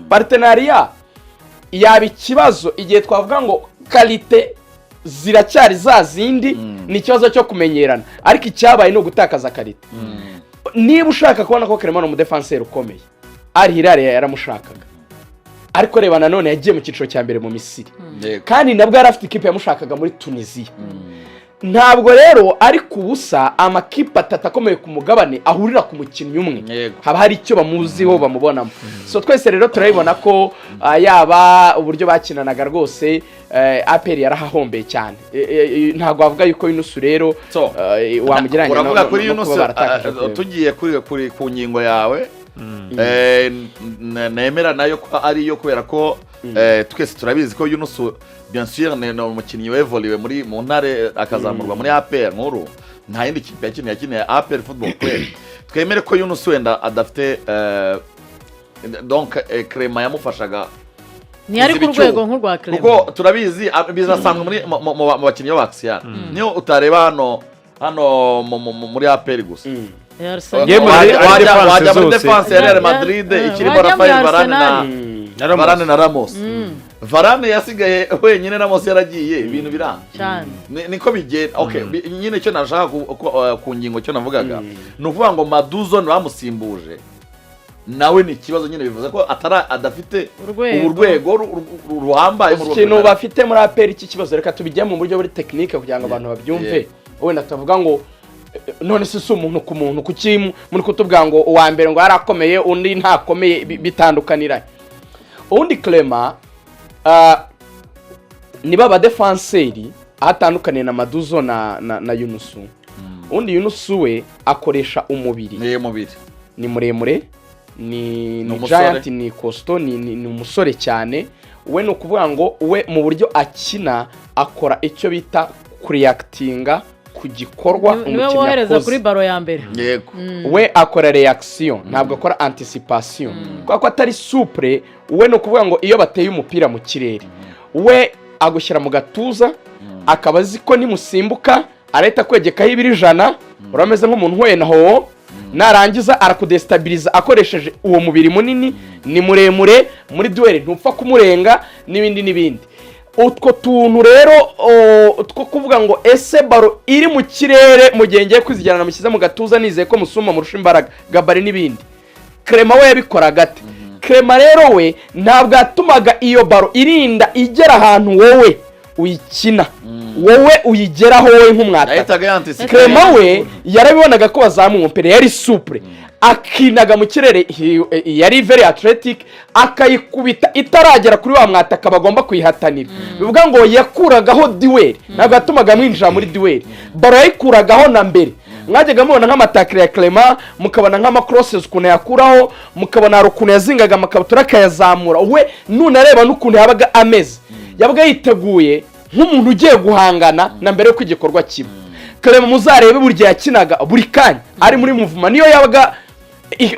partenariat yaba ikibazo igihe twavuga ngo qualité ziracyari za zindi ni ikibazo cyo kumenyerana ariko icyabaye no gutakaza qualité niba ushaka kubona ko Clement mu defenseur ukomeye ari Hilal yaramushakaga ariko reba nanone yagiye mu cyiciro cya mbere mu Misiri kandi nabwo yari afite ikipe yamushakaga muri Tunisia ntabwo rero ari kubusa amakipe atatakomeye ku mugabane ahurira ku mukinnyi umwe haba hari icyo bamuziho bamubonamo so twese rero turabibona ko yaba uburyo bakinanaga rwose APR yarahahombeye cyane ntabwo bavuga yuko Yunus rero wamugiranye uravuga kuri Yunus tugiye kuri ku ngingo yawe nemera nayo ko ari yo kubera ko twese turabizi ko Yunus bien sûr ne umukinnyi wevoluwe muri mu ntare akazamurwa muri APR nkuru nta yindi kipe yakiniye APR football club twemere ko Yunus wenda adafite donc Clement yamufashaga ni ari ku rwego nk'urwa Clement kuko turabizi bizasanzwe muri mu bakinnyi b'Axial niyo utareba hano muri APR gusa wajya muri defense ya Real Madrid ikirimo Rafael Varane na Ramos Varane yasigaye wenyine Ramos yaragiye ibintu biranga niko bigenda okay nyine cyo nashaka ku ngingo cyo navugaga no kuvuga ngo Maduzo bamusimbuje nawe ni kibazo nyine bivuze ko adafite urwego ruhambaye mu kintu bafite muri APR iki kibazo reka tubijye mu buryo buri technique kugira ngo abantu babyumve wenda tuvuga ngo none se umuntu ku muntu kuki muri kutubwa ngo uwa mbere ngo yarakomeye undi ntakomeye bitandukanira undi Clement niba aba defenseur atandukaniye na Maduzo na Yunus undi Yunus we akoresha umubiri ni muremure ni giant ni costo ni umusore cyane we no kuvuga ngo we mu buryo akina akora icyo bita reactinga ku gikorwa umukinnyi wohereza kuri baro ya mbere yego we akora reaction ntabwo akora anticipation kuko atari souple we no kuvuga ngo iyo bateye umupira mu kirere we agushyira mu gatuza akabazi ko nimusimbuka areta kwegekaho ibirijana urameze nk'umuntu hoye naho narangiza arakudestabiliza akoresheje uwo mubiri munini ni muremure muri duel ntupfa kumurenga n'ibindi utwo tuntu rero two kuvuga ngo ese baro iri mu kirere mu gihe ngiye kwizijyana namushyize mu gatuza nizeye ko musuma murusha imbaraga gabari n'ibindi Clement we yabikora gate Clement rero we ntabwo atumaga iyo baro irinda igera ahantu wowe uyikina wowe uyigeraho wowe nk'umwata Clement we yarabibonaga ko bazamu umupira yari souple akinaga mu kirere yari very athletic akayikubita itaragera kuri wa mwataka bagomba kuyihatanira bivuga ngo yakuragaho duel ntabwo atumaga mwinjira muri duel baro yayikuragaho na mbere mwajyaga mubona nk'amatakire ya Clement mukabona nk'amacrosses ukuntu yakuraho mukabona rukuntu yazingaga amakabutura akayazamura we none areba n'ukuntu yabaga ameze yabaga yiteguye nk'umuntu ugiye guhangana na mbere yo kwigikorwa kiba Clement muzarebe burya yakinaga buri kanya ari muri movement niyo yabaga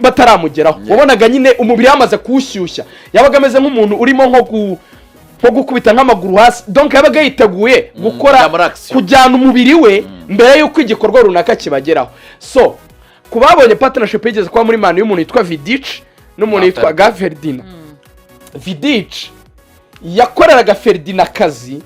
bataramugeraho wabonaga nyine umubiri yamaze kuwushyushya yabaga ameze nk'umuntu urimo nko gukubita nk'amaguru hasi donc yabaga yiteguye gukora kujyana umubiri we mbere y'uko igikorwa runaka kibageraho so kubabonye partnership yigeze kwa muri Man y'umuntu yitwa Vidic n'umuntu yitwa Ferdinand Vidic yakoreraga Ferdinand kazi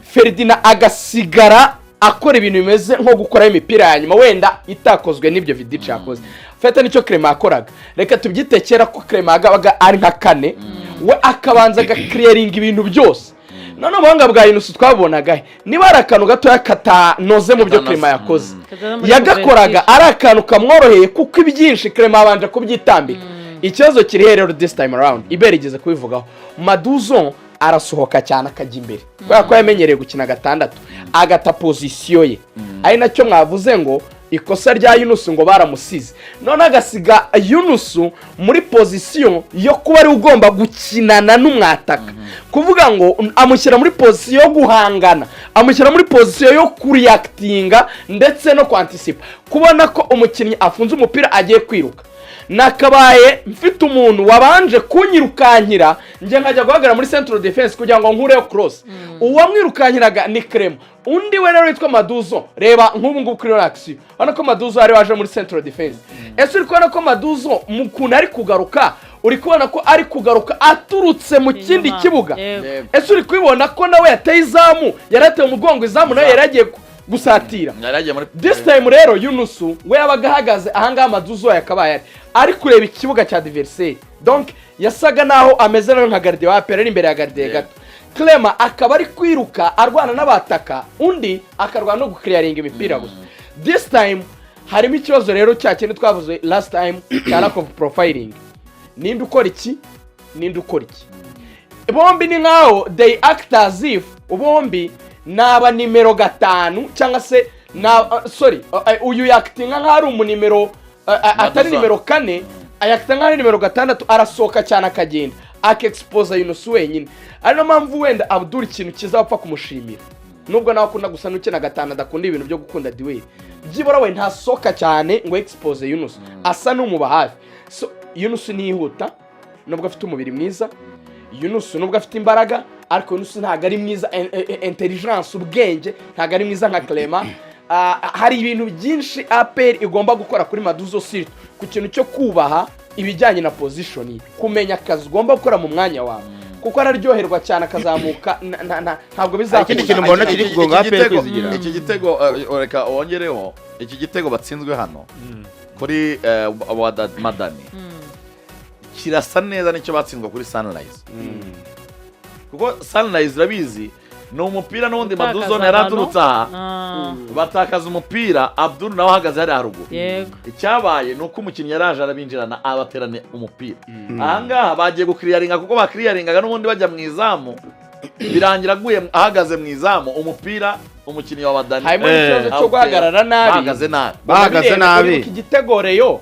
Ferdinand agasigara akora ibintu bimeze nko gukora imipira ya nyuma wenda itakozwe n'ibyo Vidic yakoze fete nicyo Clement akoraga reka tubyitekera ko Clement agabaga ari nka kane we akabanza agaclearing ibintu byose none ubuhanga bwa Yunus twabonaga niba ari akantu gato yakatanoze mu byo Clement yakoze yagakoraga ari akantu kamworoheye kuko ibyinshi Clement abanje kubyitambika ikibazo kiri rero this time around iberigeze kubivugaho Maduzo arasohoka cyane akajya imbere kubera ko yamenyereye gukina gatandatu agata position ye ari nacyo mwavuze ngo ikosa rya Yunus ngo baramusize none agasiga Yunus muri position yo kuba ari ugomba gukinana n'umwataka kuvuga ngo amushyira muri position yo guhangana amushyira muri position yo kureactinga ndetse no kwanticipa kubona ko umukinnyi afunze umupira agiye kwiruka nakabaye mfite umuntu wabanje kunyirukankira nje nkajya guhagara muri central defense kugira ngo nkureyo cross uwo mwirukankiraga ni Clement undi we rero yitwa Maduzo reba nk'ubu ngubu kuri action hano ko Maduzo ari waje muri central defense ese uri kubona ko Maduzo mukuna ari kugaruka uri kubona ko ari kugaruka aturutse mu kindi kibuga ese uri kubibona ko nawe yateye izamu yarateye umugongo izamu nawe yaragiye gusatira this time rero Yunusu we yabaga ahagaze ahangaha Maduzo yakabaye ari kureba ikibuga cya adversaire donc yasaga naho ameze nka gardien wa APR imbere ya gardien gato Clement akaba ari kwiruka arwana n'abataka undi akarwana no guklearinga imipira gusa this time harimo ikibazo rero cya kintu twavuze last time cya lack of profiling ninde ukora iki bombi ni nkaho they act as if bombi naba nimero 5 cyangwa se uyu yaktinga nk'ari umunimero atari nimero 4 ayaktinga nk'ari nimero 6 arasohoka cyane akagenda akexpose Yunusu wenyine ari no mpamvu wenda Abdul ikintu kizapfa kumushimira nubwo nawe akunda gusa n'ukina 5 adakunda ibintu byo gukunda diwe byibora we ntasoka cyane ngo expose Yunusu asa n'umuba hafi so Yunusu nihuta nubwo afite umubiri mwiza Yunusu nubwo afite imbaraga ariko Yunusu ntago ari mwiza intelligence ubwenge ntago ari mwiza nka Clement hari ibintu byinshi APR igomba gukora kuri Maduzo Sirtu ku kintu cyo kubaha ibijyanye na position kumenya akazi ugomba gukora mu mwanya wawe kuko araryoherwa cyane akazamuka ntabwo bizakunda ikintu mbona kiri kugonga APR kwizigira iki gitego reka wongereho iki gitego batsinzwe hano kuri Madani kirasa neza nicyo batsinzwe kuri Sunrise kuko Sunrise rabizi no umupira n'undi Maduzo yaraturutse aha batakaza umupira Abdul nawe ahagaze hari haruguru icyabaye nuko umukinnyi yaraje arabinjirana abaterane umupira ahangaha bagiye gukiriyaringa kuko bakiriyaringaga n'ubundi bajya mu izamu birangira aguye ahagaze mu izamu umupira umukinnyi wa Madani harimo ikibazo cyo guhagarara nabi bahagaze nabi igitego reyo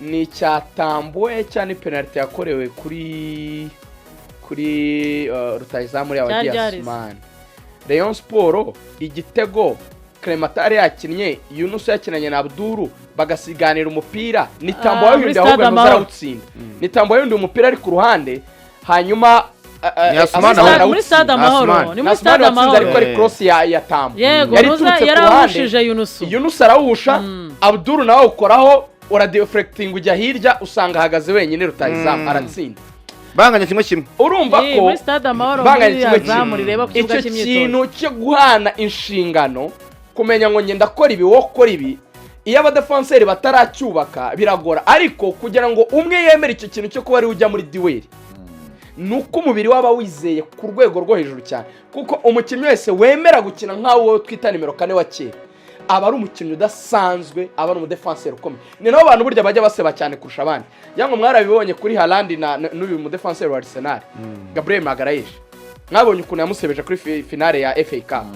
ni cyatambuwe cyane penalty yakorewe kuri rutayizamu ya Diasman Rayon Sport igitego Clement yakinnye Yunusu yakinanye na Abduru bagasiganira umupira nitambo yundi ahubwo muzarawutsinda nitambo yundi umupira ari ku ruhande hanyuma muri stade amahoro ni muri stade amahoro ariko ari cross ya tambo yarahushije Yunusu arawusha Abduru nawe ukoraho ora deflecting ujya hirya usanga ahagaze wenyine rutayizamu aratsinda banganya kimwe urumva ko muri stade amahoro muri azamu rireba ku kibuga cy'imyitozo ikintu cyo guhana inshingano kumenya ngo ngenda akora ibi wo kora ibi iyo abadefenseri bataracyubaka biragora ariko kugira ngo umwe yemere icyo kintu cyo kuba ari ujya muri duel nuko umubiri waba wizeye ku rwego rwo hejuru cyane kuko umukinnyi wese wemera gukina nkawo twita nimero 4 wa kera aba ari umukinnyi udasanzwe aba ari umudefenseri ukomeye ni nabo bantu burya bajya baseba cyane kurusha abandi yango mwarabibonye kuri Haaland n'uyu mudefenseri wa Arsenal Gabriel Magalhaes mwabonye ukuntu yamusebeje kuri finale ya FA Cup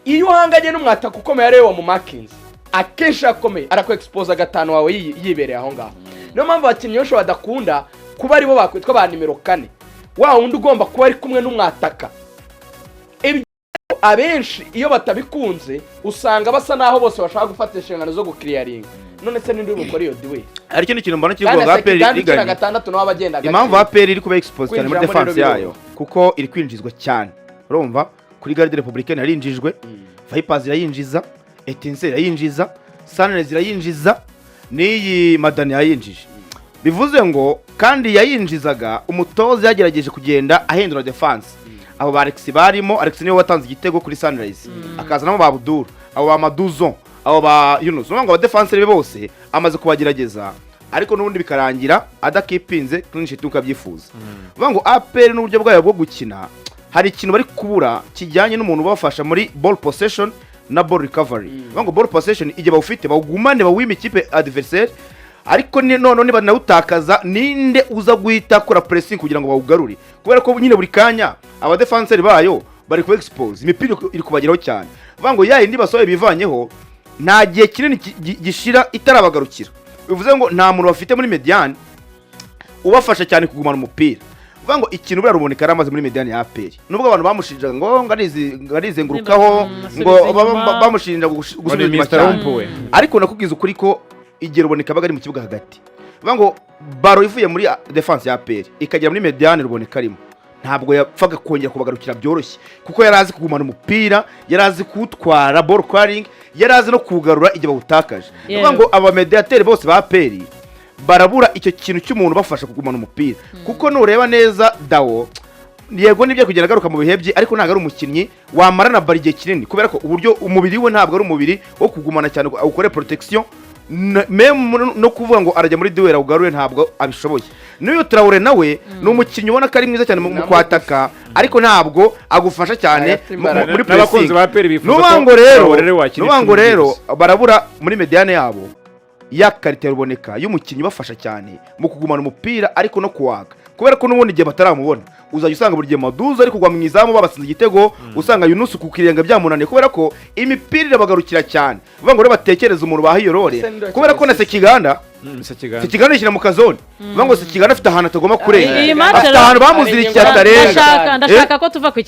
iyo uhanganye n'umwataka ukomeye arewe mu Markins akenshi akomeye arako expose gatanu wawe yibereye aho ngaho niyo mpamvu abakinnyi benshi badakunda kuba aribo bakwitwa ba nimero 4 wa wundi ugomba kuba ari kumwe n'umwataka abenshi iyo batabikunze usanga basa naho bose bashaka gufata inshingano zo gukiriyaringa none se nindi umukora iyo diwe ariko ni kintu mbona kigonga APR iganye gatandatu no abagenda impamvu APR iri kuba expose cyane muri defense yayo kuko iri kwinjizwa cyane urumva kuri Garde Republicaine yarinjijwe Vipers irayinjiza Etincelle irayinjiza Sunrise irayinjiza n'iyi Madani yayinjije bivuze ngo kandi yayinjizaga umutoza yagerageje kugenda ahindura defense abo ba Alex barimo Alex niwe watanze igitego kuri Sunrise akazanamo ba Abdul abo ba Maduzo abo ba Yunusu ngo aba defenseur be bose amaze kubagerageza ariko n'ubundi bikarangira adakipinze clean sheet ukabyifuza vuga ngo APR n'uburyo bwayo bwo gukina hari ikintu bari kubura kijyanye n'umuntu ubafasha muri ball possession na ball recovery vuga ngo ball possession ije bawufite bawugumane bawime ikipe adversaire ariko none banawutakaza ninde uza guhita kora pressing kugira ngo bawugarure kubera ko nyine buri kanya aba defenseur bayo bari ku expose imipira iri kubageraho cyane vuga ngo yayi ndibasoye bivanyeho nta gihe kinini gishira itarabagarukira bivuze ngo nta muntu bafite muri mediane ubafasha cyane kugumana umupira vuga ngo ikintu bura ruboneka aramaze muri mediane ya APR nubwo abantu bamushinja ngo ngarize ngurukaho ngo bamushinja gusubiza inyuma ariko nakubwiza ukuri ko igero ruboneka bagari mu kibuga hagati vuga ngo baro ivuye muri defense ya APR ikagera muri mediane ruboneka arimo ntabwo yapfaga kongera kubagarukira byoroshye kuko yarazi kugumana umupira yarazi kutwara ball carrying yarazi no kugarura igihe bawutakaje vuga ngo aba mediateur bose ba APR barabura icyo kintu cy'umuntu bafasha kugumana umupira kuko nureba neza Dawo yego nibyo kugenda agaruka mu bihe bye ariko ntabwo ari umukinnyi wamara na bari igihe kinini kubera ko uburyo umubiri we ntabwo ari umubiri wo kugumana cyane ukore protection no kuvuga ngo arajya muri duel ugarure ntabwo abishoboye n'uyu Traore nawe ni umukinnyi ubona ko ari mwiza cyane mu kwataka ariko ntabwo agufasha cyane muri pressing n'ubango rero barabura muri mediane yabo ya karite ruboneka y'umukinnyi bafasha cyane mu kugumana umupira ariko no kuwaga kubera ko n'ubundi igihe bataramubona uzajya usanga buri gihe Maduza ari kugwa mu izamu babasinze igitego usanga Yunus ku kirenga byamunaniye kubera ko imipira irabagarukira cyane uvuga ngo rero batekereza umuntu bahiyo role kubera ko na Sekiganda ishyira mu kazone uvuga ngo Sekiganda afite ahantu atagomba kurenga afite ahantu bamuzirikiye atarenga ndashaka ko tuva ku